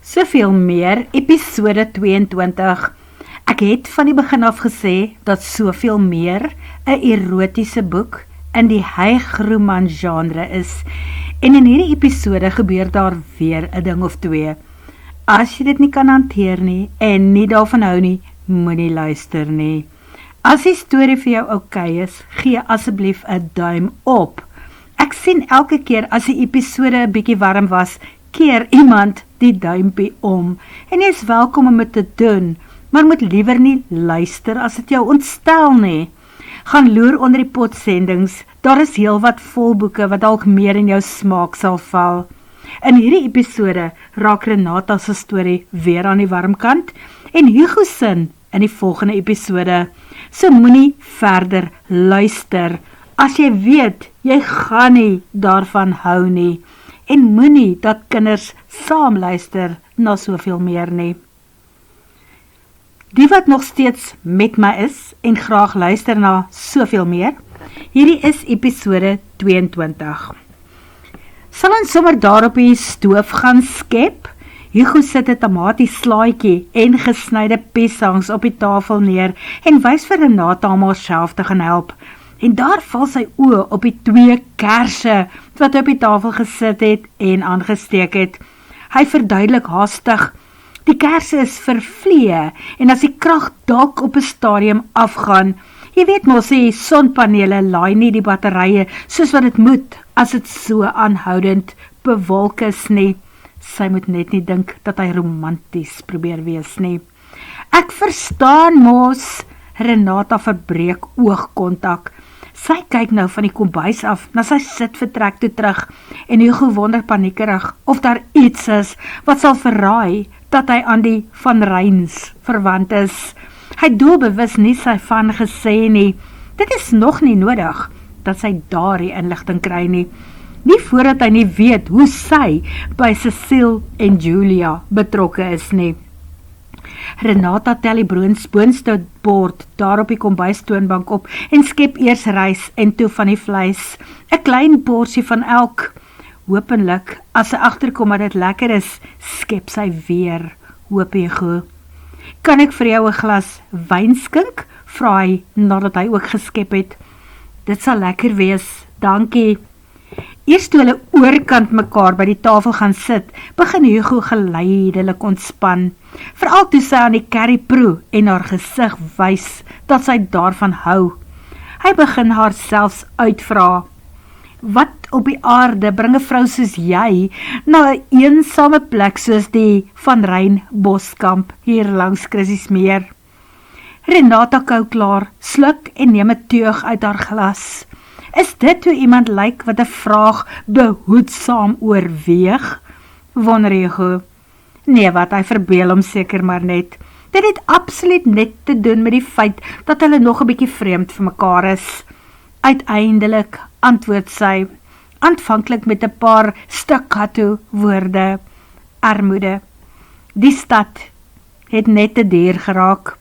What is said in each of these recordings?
Soveel meer, episode 22. Ek het van die begin af gesê dat Soveel meer 'n erotiese boek in die hygroman genre is. En in hierdie episode gebeur daar weer 'n ding of twee. As jy dit nie kan hanteer nie en nie daarvan hou nie, moenie luister nie. As die storie vir jou oukei is, gee asseblief 'n duim op. Ek sien elke keer as die episode 'n bietjie warm was, keer iemand die duimpie om, en jy is welkom om dit te doen, maar moet liewer nie luister as dit jou ontstel nie. Gaan loer onder die potsendings, daar is heel wat volboeke wat dalk meer in jou smaak sal val. In hierdie episode raak Renata se storie weer aan die warm kant, en Hugo sin in die volgende episode, so moenie verder luister, as jy weet, jy gaan nie daarvan hou nie, en moenie dat kinders saam luister na Soveel meer nie. Die wat nog steeds met my is en graag luister na Soveel meer, hierdie is episode 22. Sal ons sommer daar op die stoof gaan skep? Hugo sit 'n tomatieslaaitjie en gesnyde piesangs op die tafel neer en wys vir Renata om haarself te gaan help. En daar val sy oë op die 2 kersse wat op die tafel gesit het en aangesteek het. Hy verduidelik haastig, die kersse is vervlee en as die krag dalk op 'n stadium afgaan, jy weet mos die sonpanele laai nie die batterye soos wat dit moet as dit so aanhoudend bewolk is nie. Sy moet net nie dink dat hy romanties probeer wees nie. Ek verstaan mos, Renata verbreek oogkontak. Sy kyk nou van die kombuis af na sy sitvertrek toe terug en Hugo wonder paniekerig of daar iets is wat sal verraai dat hy aan die Van Ryns verwant is. Hy doelbewus nie sy van gesê nie. Dit is nog nie nodig dat sy daardie inligting kry nie. Nie voordat hy nie weet hoe sy by Cecile en Julia betrokke is nie. Renata tel die boonstootbord daar op die kombuistoonbank op en skep eers rys en toe van die vleis, 'n klein porsie van elk. Hopelik, as sy agterkom dat dit lekker is, skep sy weer, hoop Hugo. Kan ek vir jou 'n glas wyn skink? Vra hy nadat hy ook geskep het. Dit sal lekker wees, dankie. Eers toe hulle oorkant mekaar by die tafel gaan sit, begin Hugo geleidelik ontspan. Veral toe sy aan die curry proe en haar gesig wys dat sy daarvan hou. Hy begin haar selfs uitvra. Wat op die aarde bring 'n vrou soos jy na 'n eensame plek soos die Van Ryn Boskamp hier langs Chrissiesmeer? Renata kou klaar, sluk en neem 'n teug uit haar glas. Is dit hoe iemand lyk wat 'n vraag behoedsaam oorweeg? Wonder Hugo. Nee, wat, hy verbeel hom seker maar net. Dit het absoluut net te doen met die feit dat hulle nog 'n bietjie vreemd vir mekaar is. Uiteindelik antwoord sy, aanvanklik met 'n paar staccato woorde. Armoede. Die stad het net te duur geraak.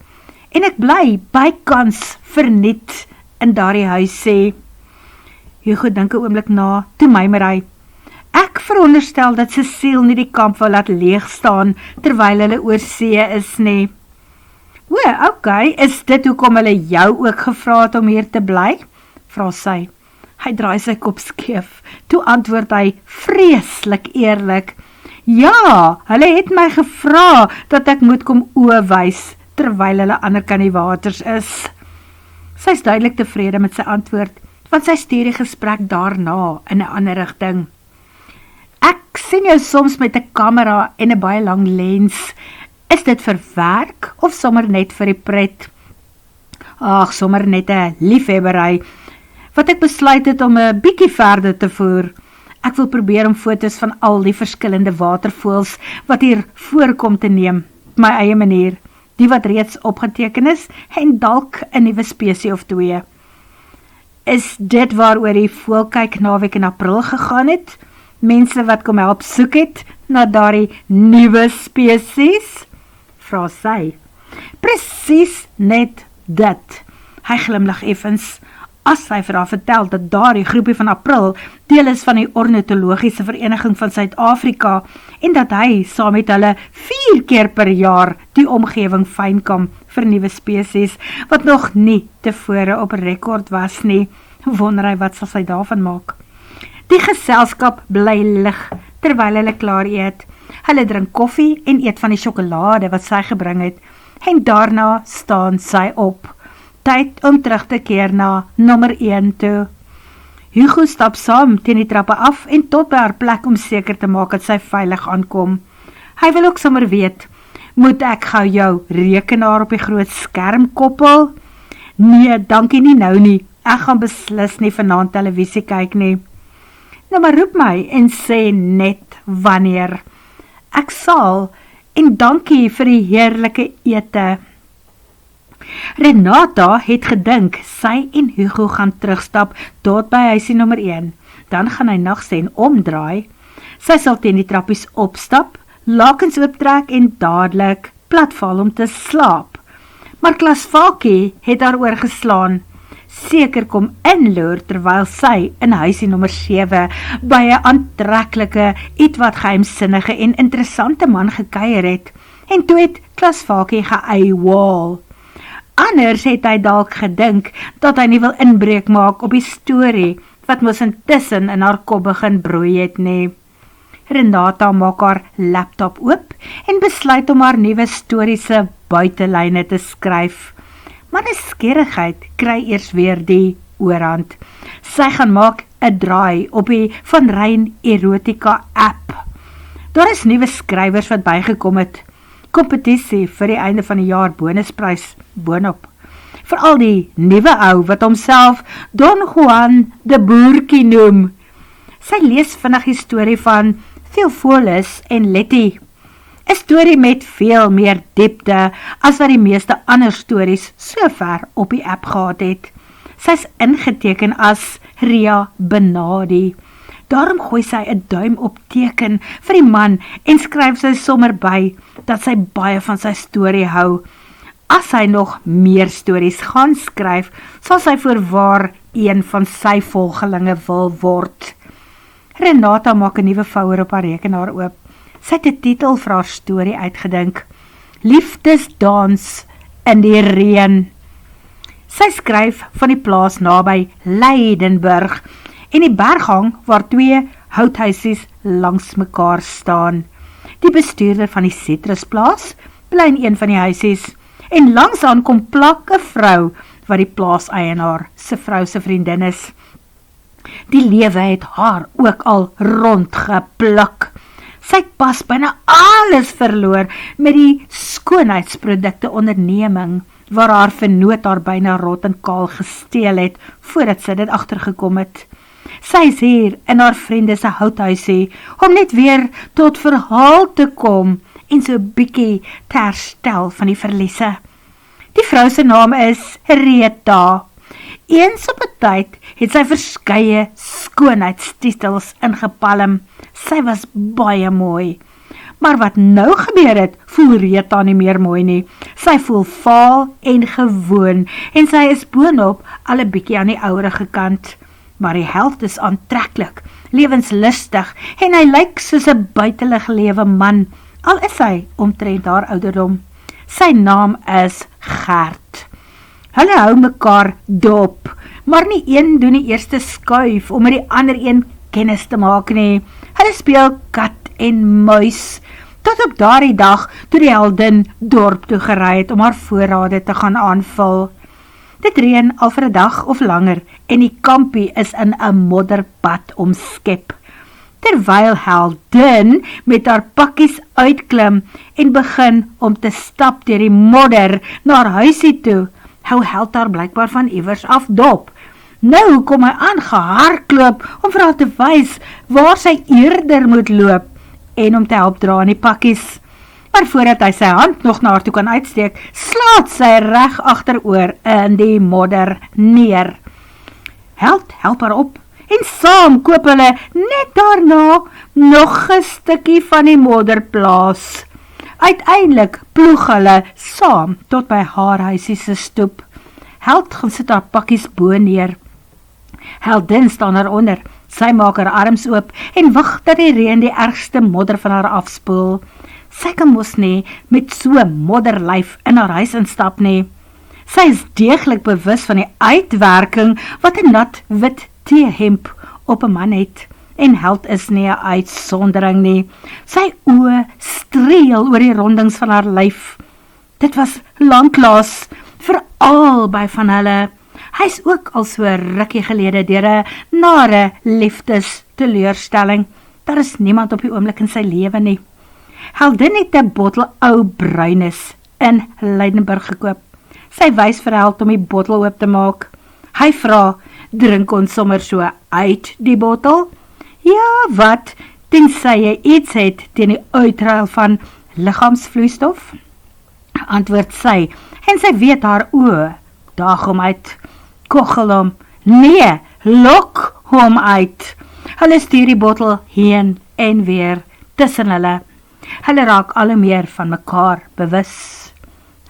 En ek bly bykans verniet in daardie huis sê. Hugo dink 'n oomblik na, toe mymer hy. Ek veronderstel dat Cecile nie die kamp wou laat leeg staan terwyl hulle oor see is nie. O, okay, is dit hoekom hulle jou ook gevra het om hier te bly? Vra sy. Hy draai sy kop skeef. Toe antwoord hy vreeslik eerlik. Ja, hulle het my gevra dat ek moet kom oë wys terwyl hulle ander kan die waters is. Sy is duidelik tevrede met sy antwoord, want sy stuur die gesprek daarna in 'n ander rigting. Ek sien jou soms met 'n kamera en 'n baie lang lens. Is dit vir werk of sommer net vir die pret? Ag, sommer net 'n liefhebbery, wat ek besluit het om 'n bietjie verder te voer. Ek wil probeer om foto's van al die verskillende watervoëls wat hier voorkom te neem, op my eie manier, die wat reeds opgeteken is en dalk 'n nuwe spesies of 2. Is dit waaroor die voëlkyk naweek in April gegaan het? Mense wat kom help soek het na daardie nuwe spesies? Vra sy. Presies net dit. Hy glimlag effens. as sy vir haar vertel dat daardie groepie van April deel is van die Ornitologiese Vereniging van Suid-Afrika en dat hy saam met hulle 4 keer per jaar die omgewing fynkom vir nuwe spesies, wat nog nie tevore op rekord was nie, wonder hy wat sal sy daarvan maak. Die geselskap bly lig terwyl hulle klaar eet. Hulle drink koffie en eet van die sjokolade wat sy gebring het, en daarna staan sy op. Tyd om terug te keer na nommer 1 toe. Hugo stap saam teen die trappe af en tot by haar plek om seker te maak dat sy veilig aankom. Hy wil ook sommer weet, moet ek gou jou rekenaar op die groot skerm koppel? Nee, dankie nie nou nie, ek gaan beslis nie vanaand televisie kyk nie. Nou maar roep my en sê net wanneer. Ek sal, en dankie vir die heerlike ete. Renata het gedink, sy en Hugo gaan terugstap tot by huisie nommer 1. Dan gaan hy nagsien omdraai. Sy sal teen die trappies opstap, lakens ooptrek en dadelik platval om te slaap. Maar Klasvakie het haar oorgeslaan. Seker kom inloer terwyl sy in huisie nommer 7 by 'n aantreklike, ietwat geheimsinnige en interessante man gekuier het, en toe het Klasvakie geëiwaal. Anders het hy dalk gedink dat hy nie wil inbreek maak op die storie wat mos intussen in haar kop begin broei het nie. Renata maak haar laptop oop en besluit om haar nuwe storiese buitelyne te skryf. Maar nuuskierigheid kry eers weer die oorhand. Sy gaan maak 'n draai op die Van Ryn Erotica app. Daar is nuwe skrywers wat bygekom het. Kompetisie vir die einde van die jaar bonusprys boonop. Veral die nuwe ou wat homself Don Juan de Boertjie noem. Sy lees vinnig die storie van Theophilus en Letty. 'n Storie met veel meer diepte as wat die meeste ander stories sover op die app gehad het. Sy is ingeteken as Ria Benadi. Daarom gooi sy 'n duim op teken vir die man en skryf sy sommer by dat sy baie van sy storie hou. As hy nog meer stories gaan skryf, sal sy voorwaar een van sy volgelinge wil word. Renata maak 'n nuwe vouer op haar rekenaar oop. Sy het 'n titel vir haar storie uitgedink. Liefdesdans in die reën. Sy skryf van die plaas naby Leidenburg en die berghang waar 2 houthuisies langs mekaar staan. Die bestuurder van die Citrusplaas bly in een van die huisies en langsaan kom plak 'n vrou wat die plaaseienaar se vrou se vriendin is. Die lewe het haar ook al rondgepluk. Sy het pas byna alles verloor met die skoonheidsprodukte onderneming, waar haar vennoot haar byna rot en kaal gesteel het, voordat sy dit agtergekom het. Sy is hier in haar vriende se houthuisie, om net weer tot verhaal te kom, en so bietjie te herstel van die verliese. Die vrou se naam is Rita. Eens op 'n tyd het sy verskeie skoonheidstitels ingepalm. Sy was baie mooi. Maar wat nou gebeur het, voel Rita nie meer mooi nie. Sy voel vaal en gewoon, en sy is boonop al 'n bietjie aan die ouerige kant. Maar die held is aantreklik, lewenslustig, en hy lyk soos 'n buitelig lewe man, al is hy omtrent haar ouderdom. Sy naam is Gert. Hulle hou mekaar dop, maar nie een doen die eerste skuif om met die ander een kennis te maak nie. Hulle speel kat en muis, tot op daardie dag toe die heldin dorp toe gery het om haar voorrade te gaan aanvul. Dit reën al vir 'n dag of langer en die kampie is in 'n modderpad omskep. Terwyl heldin met haar pakkies uitklim en begin om te stap deur die modder na haar huisie toe, hou held haar blykbaar van iewers af dop. Nou kom hy aangehardloop om vir haar te wys waar sy eerder moet loop en om te help dra in die pakkies. Maar voordat hy sy hand nog na haar toe kan uitsteek, slaat sy reg agteroor in die modder neer. Held help haar op en saam koop hulle net daarna nog 'n stukkie van die modderplaas. Uiteindelik ploeg hulle saam tot by haar huisie se stoep. Held gaan sit haar pakkies bo neer Heldin staan daaronder, sy maak haar arms oop en wag dat die reën die ergste modder van haar afspoel. Sy kan mos nie met so modderlyf in haar huis instap nie. Sy is deeglik bewus van die uitwerking wat 'n nat wit teehemp op 'n man het. En Held is nie 'n uitsondering nie. Sy oë streel oor die rondings van haar lyf. Dit was lanklaas, veral by van hulle. Hy is ook al so rukkie gelede deur 'n nare liefdes teleurstelling. Daar is niemand op die oomblik in sy lewe nie. Heldin het 'n bottel ou bruines in Leidenburg gekoop. Sy wys vir Held om die bottel oop te maak. Hy vra, drink ons sommer so uit die bottel? Ja, wat, tensy jy iets het teen die uitruil van liggaamsvloeistof? Antwoord sy, en sy weet haar oë, daag hom uit, koggel hom, nee, lok hom uit. Hulle stuur die bottel heen en weer tussen hulle. Hulle raak al hoe meer van mekaar bewus.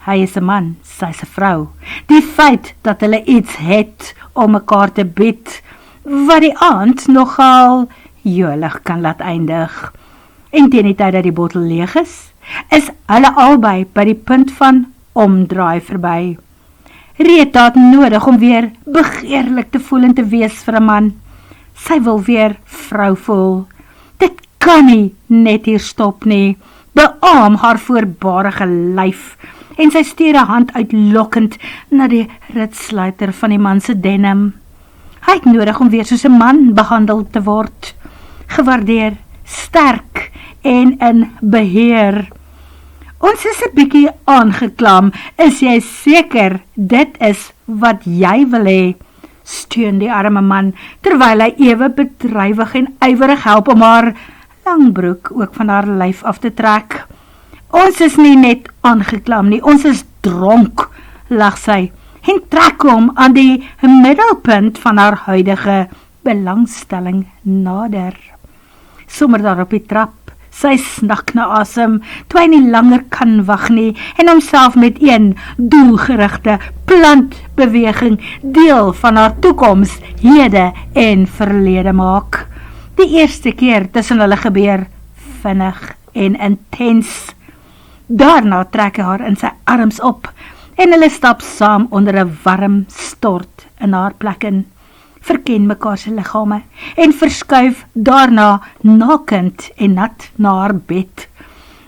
Hy is 'n man, sy is 'n vrou. Die feit dat hulle iets het om mekaar te bied, wat die aand nogal jolig kan laat eindig. En teen die tyd dat die bottel leeg is hulle albei by die punt van omdraai verby. Rita het nodig om weer begeerlik te voel en te wees vir 'n man. Sy wil weer vrou voel. Dit kan nie net hier stop nie. Beaam haar voorbarige lyf en sy stuur 'n hand uitlokkend na die ritsluiter van die man se denim. Hy het nodig om weer soos 'n man behandel te word. Gewaardeer, sterk en in beheer. Ons is 'n bietjie aangeklam, is jy seker dit is wat jy wil hê? Steun die arme man, terwyl hy ewe bedrywig en ywerig help om haar langbroek ook van haar lyf af te trek. Ons is nie net aangeklam nie, ons is dronk, lag sy, en trek hom aan die middelpunt van haar huidige belangstelling nader. Sommer daar op die trap, sy snak na asem, toe hy nie langer kan wag nie, en homself met een doelgerigte plantbeweging deel van haar toekoms, hede en verlede maak. Die eerste keer tussen hulle gebeur, vinnig en intens. Daarna trek hy haar in sy arms op, en hulle stap saam onder 'n warm stort in haar plek in, verken mekaar se liggame, en verskuif daarna nakend en nat na haar bed.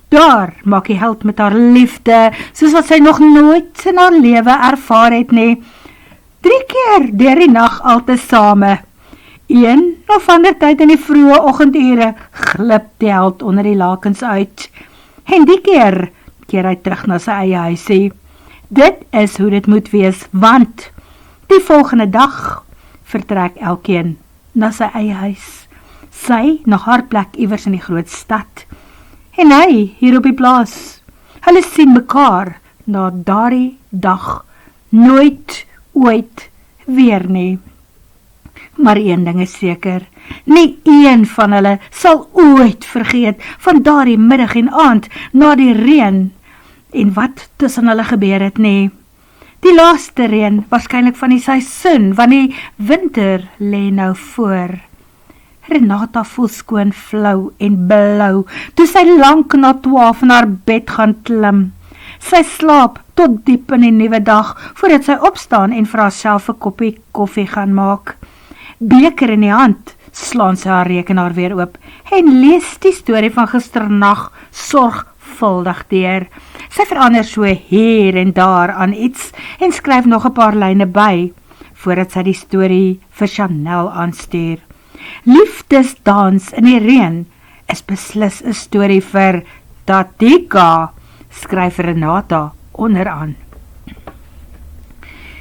Daar maak die Held met haar liefde, soos wat sy nog nooit in haar lewe ervaar het nie. 3 keer deur die nag al tesame. Een of ander tyd in die vroeë oggendure glip die Held onder die lakens uit. En die keer keer hy terug na sy eie huisie. Dit is hoe dit moet wees, want die volgende dag vertrek elkeen na sy eie huis. Sy na haar plek iewers in die groot stad. En hy hier op die plaas. Hulle sien mekaar na daardie dag nooit ooit weer nie. Maar een ding is seker, nie een van hulle sal ooit vergeet van daardie middag en aand na die reën en wat tussen hulle gebeur het nie. Die laaste reën, waarskynlik van die seisoen, want die winter lê nou voor. Renata voel skoon flou en blou, toe sy lank na 12 in haar bed gaan klim. Sy slaap tot diep in die nuwe dag, voordat sy opstaan en vir haarself 'n koppie koffie gaan maak. Beker in die hand, slaan sy haar rekenaar weer oop, en lees die storie van gisternag sorgvuldig deur. Sy verander so hier en daar aan iets, en skryf nog 'n paar lyne by, voordat sy die storie vir Chanel aanstuur. Liefdesdans in die reën is beslis 'n storie vir Tatika, skryf Renata onderaan.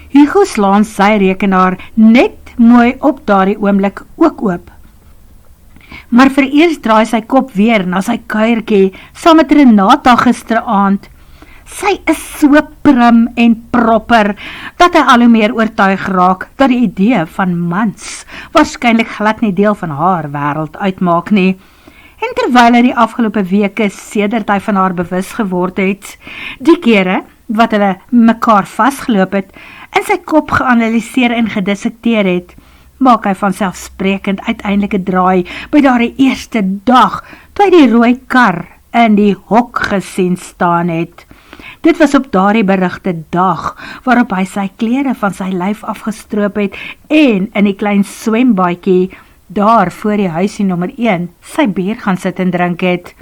Hugo slaan sy rekenaar net mooi op daardie oomblik ook oop. Maar vereers draai sy kop weer na sy kuiertjie saam met Renata gisteraand. Sy is so prim en proper, dat hy al hoe meer oortuig raak dat die idee van mans waarskynlik glad nie deel van haar wêreld uitmaak nie. En terwyl hy die afgelope weke sedert hy van haar bewus geword het, die kere wat hulle mekaar vasgeloop het, in sy kop geanalyseer en gedissekteer het, maak hy vanselfsprekend uiteindelik 'n draai by daardie eerste dag, toe hy die rooi kar in die hok gesien staan het. Dit was op daardie berigte dag, waarop hy sy klere van sy lyf afgestroop het en in die klein swembaadjie, daar voor die huisie nommer 1, sy bier gaan sit en drink het.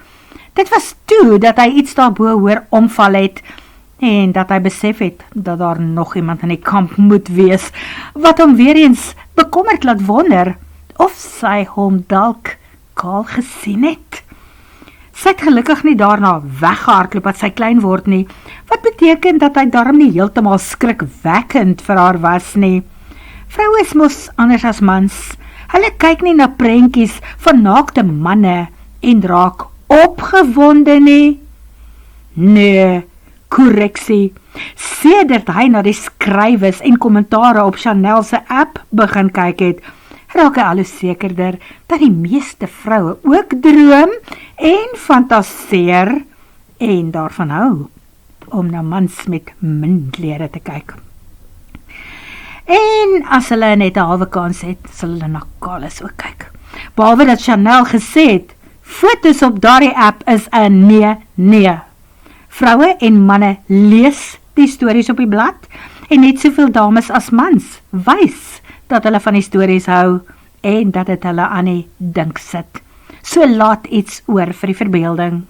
Dit was toe dat hy iets daarbo hoor omval het, en dat hy besef het, dat daar nog iemand in die kamp moet wees, wat hom weer eens bekommerd laat wonder, of sy hom dalk kaal gesien het. Sy het gelukkig nie daarna weggehardloop wat sy klein word nie, wat beteken dat hy daarom nie heeltemal skrikwekkend vir haar was nie. Vroue is mos anders as mans, hulle kyk nie na prentjies van naakte manne en raak opgewonde nie. Nee, korreksie. Sedert hy na die skrywes en kommentare op Chanel se app begin kyk het, raak hy al hoe sekerder dat die meeste vroue ook droom en fantaseer en daarvan hou om na mans met min klere te kyk. En as hulle net 'n halwe kans het, sal hulle na kales ook kyk. Behalwe dat Chanel gesê het, foto's op daardie app is 'n nee. Vroue en manne lees die stories op die blad en net soveel dames as mans wys dat hulle van die stories hou en dat dit hulle aan die dink sit. So laat iets oor vir die verbeelding.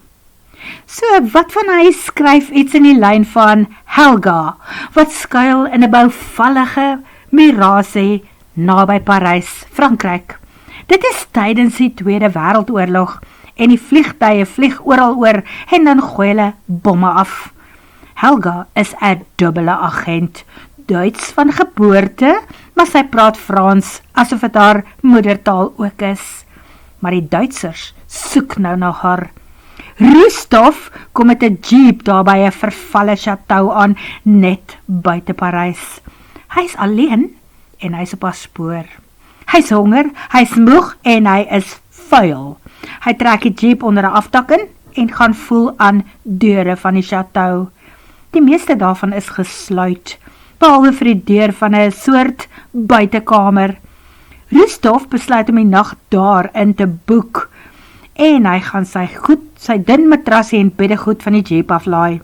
So wat van hy skryf iets in die lyn van Helga, wat skuil in 'n bouvallige Mirase naby Parys, Frankryk. Dit is tydens die Tweede Wêreldoorlog en die vliegtuie vlieg oral oor en dan gooi hulle bomme af. Helga is 'n dubbele agent, Duits van geboorte, maar sy praat Frans asof dit haar moedertaal ook is. Maar die Duitsers soek nou na haar. Rustov kom met 'n jeep daar by 'n vervalle chateau aan, net buite Parys. Hy is alleen en hy is op haar spoor. Hy is honger, hy is moeg en hy is vuil. Hy trek die jeep onder 'n aftakking en gaan voel aan deure van die chateau. Die meeste daarvan is gesluit, behalwe vir die deur van 'n soort buitekamer. Rustov besluit om die nag daar in te boek en hy gaan sy dun matrasie en beddegoed van die jeep aflaai.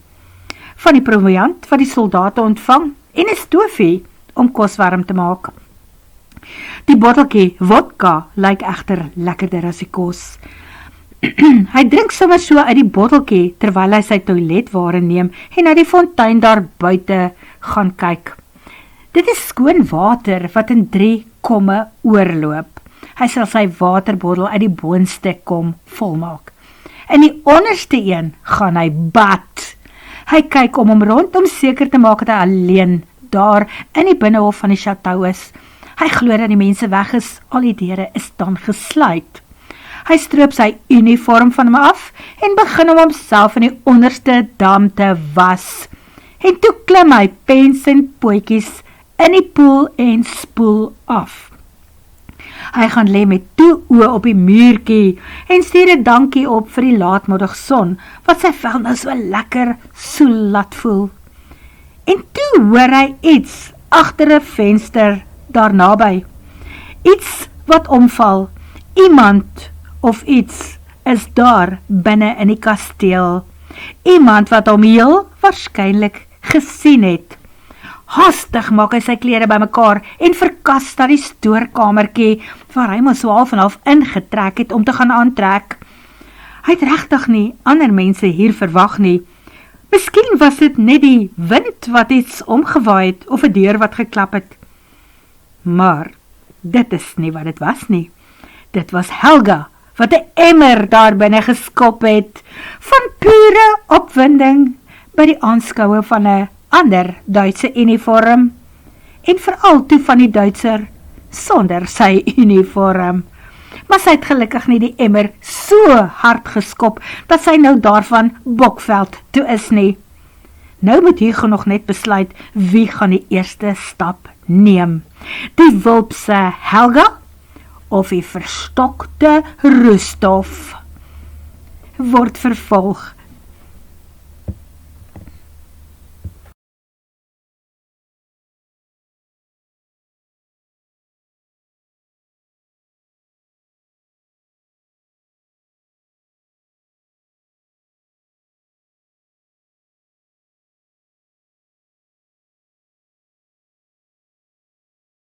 Van die proviant wat die soldate ontvang en 'n stoofie om kos warm te maak. Die botteltjie vodka lyk egter lekkerder as die kos. Hy drink sommer so uit die botteltjie terwyl hy sy toiletware neem en na die fontein daar buite gaan kyk. Dit is skoon water wat in 3 komme oorloop. Hy sal sy waterbottel uit die boonste kom volmaak. In die onderste een gaan hy bad. Hy kyk om hom rond om seker te maak dat hy alleen daar in die binnehof van die chateau is. Hy glo dat die mense weg is, al die deure is dan gesluit. Hy stroop sy uniform van hom af en begin om homself in die onderste dam te was. En toe klim hy pens en pootjies in die poel en spoel af. Hy gaan lê met toe oë op die muurtjie en stuur 'n dankie op vir die laatmiddagson, wat sy vel nou so lekker soel laat voel. En toe hoor hy iets agter 'n venster daar naby. Iets wat omval. Iemand of iets is daar binne in die kasteel. Iemand wat hom heel waarskynlik gesien het. Haastig maak hy sy klere bymekaar en verkas na die stoorkamertjie waar hy mos so half en half ingetrek het om te gaan aantrek. Hy het regtig nie ander mense hier verwag nie. Miskien was dit net die wind wat iets omgewaai het of 'n deur wat geklap het. Maar dit is nie wat dit was nie. Dit was Helga wat 'n emmer daar binne geskop het van pure opwinding by die aanskoue van 'n ander Duitse uniform en veral toe van die Duitser sonder sy uniform. Maar sy het gelukkig nie die emmer so hard geskop dat sy nou daarvan Bokveld toe is nie. Nou moet Hugo nog net besluit wie gaan die eerste stap neem. Die wulpse Helga of die verstokte Rustov. Word vervolg